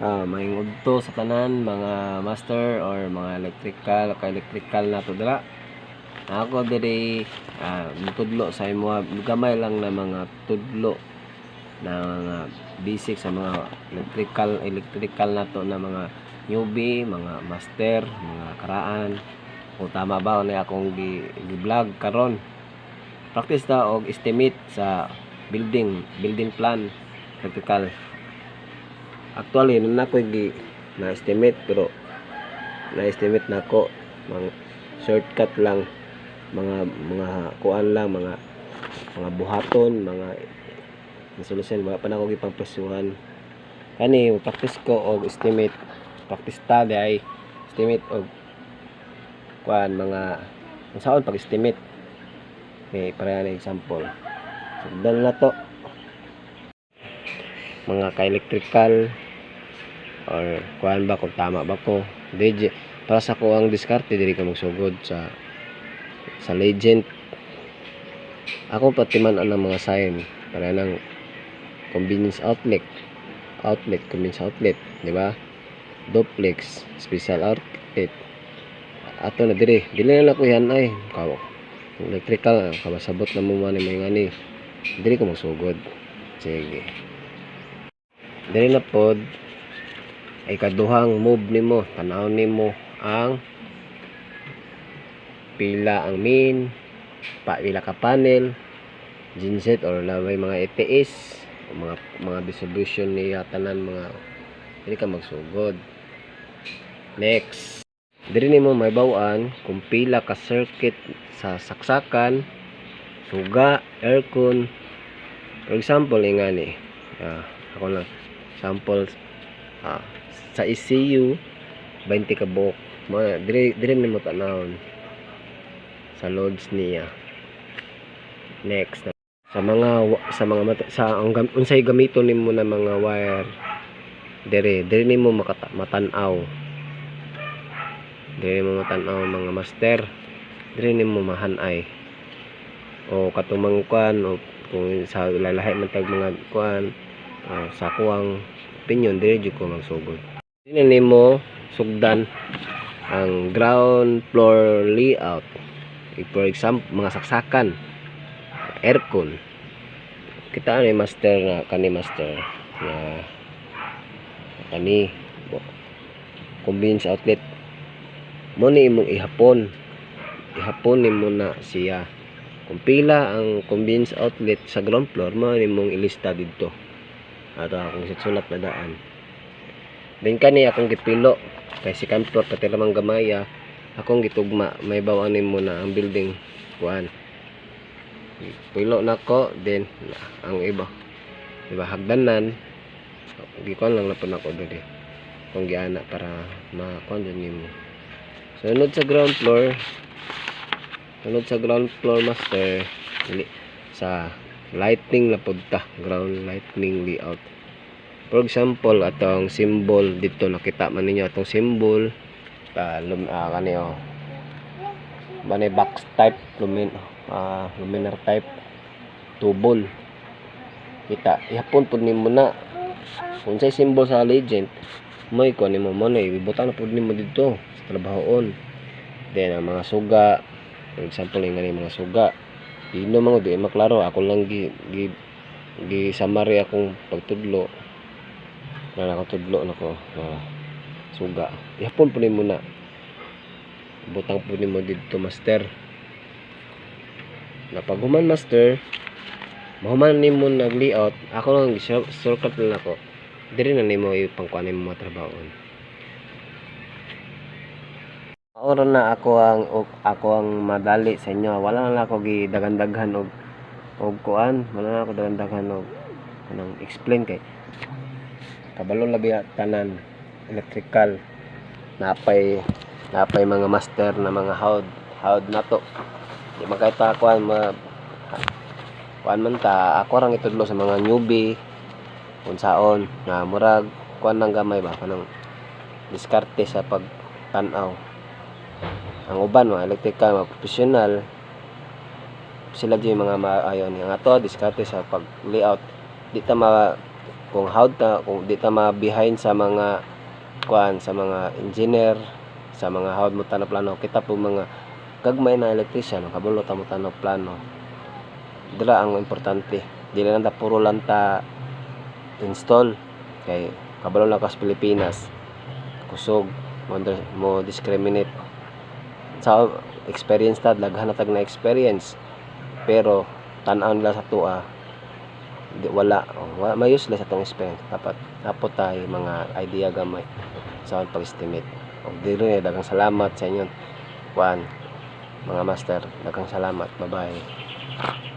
Maingudto sa tanan mga master or mga electrical na to dira. Ako diri tudlo sa imo gamay lang na mga tudlo na mga basic sa mga electrical na to na mga newbie, mga master, mga karaan. O tama ba ni akong gi-vlog karon. Practice ta og estimate sa building plan electrical. Actually na ko na estimate pero na estimate nako mga shortcut lang, mga kuan lang, mga buhaton, mga solution wala pa nako gipangpresuhan kani. Practice ko og estimate, practice ta ay estimate og kuan mga unsaon pag estimate. May para na example sundan na to mga ka-electrical or kuan ba kung tama ba ko. DJ para sa ko ang diskarte diri ka magsugod sa legend. Ako patiman ang mga sign para nang convenience outlet, convenience outlet, di ba? Duplex, special outlet. Ato na diri na ko yan ay electrical kabasabot na mo man may ngani diri ka magsugod. Sige, diri na pod ay kaduhang move nimo, tanaw nimo ang pila ang main, pila ka panel, genset or may mga ETS, mga distribution niya tanan mga dili ka magsugod. Next, diri nimo may baw-an kung pila ka circuit sa saksakan, suga, aircon. For example ingani ako lang sample sa ECU 20 ka buok diri nimo tanawon sa loads niya. Next, sa unsay gamiton nimo na mga wire diri nimo matanaw, diri mo matanaw mga master, diri nimo mahanay o katumang kuan o kung sa lalahi man tag mga kuan sa kuwang opinion diri jud ko magsugod. Dili nimo sugdan ang ground floor layout. For example mga saksakan, aircon, kita ni master na kani master na kani convenience outlet mo ni imong ihapon nimo na siya kung pila ang convenience outlet sa ground floor mo nimong ilista didto ato akong sulat na daan. Then kani akong gipilo kay si kantor pati lamang gamaya akong gitugma may bawan nimo na ang building kuan pilo nako. Then ang iba hagdanan gikuan lang na po nako diri kung giana para makuan din nimo. Sunod sa ground floor master sa lighting na punta, ground lighting layout. For example atong symbol dito nakita man ninyo atong symbol kani bane box type luminar type tubol kita ihapon pud nimo na unsay symbol sa legend may ko nimo mo na ibutang na pud nimo dito sa trabahoon. Then ang mga suga, for example yung mga suga ino mga di maklaro ako lang gi summary akong pagtudlo na nakatudlo nako suga ihapon po nimo na butang po nimo dito master na paghuman master mahuman nimo nag layout ako lang shortcut lang ako diri na nimo ipangkuan nimo mga trabahon. Oro na ako ang madali sa inyo, wala na ako gidaghan-daghan og kuan, wala na ako daghan-daghan og kanang explain kay kabalo labi tanan electrical napay mga master na mga hawd na to di makita kuan man ta ako rang itudlo sa mga newbie unsaon na murag kuan nang gamay ba kanang diskarte sa pagtan-aw. Ang uban mga electrical mga professional sila di mga maayon ang ato diskarte sa pag layout di ta kung how ta kung di ta ma-behind sa mga kuan sa mga engineer, sa mga how mo tanong plano, kita po mga gagmay na electrician kabalo ta mo tanong plano. Dira ang importante, dili lang ta puro lang ta install kay kabalo lang kas Pilipinas kusog mo discriminate sa experience ta, daghan na tag na experience pero tan-aw nila sa tuwa wala may useless atong experience. Dapat tayo mga idea gamay sa pag-estimate. Og dili daghang salamat sa inyo kuan mga master, daghang salamat, bye bye.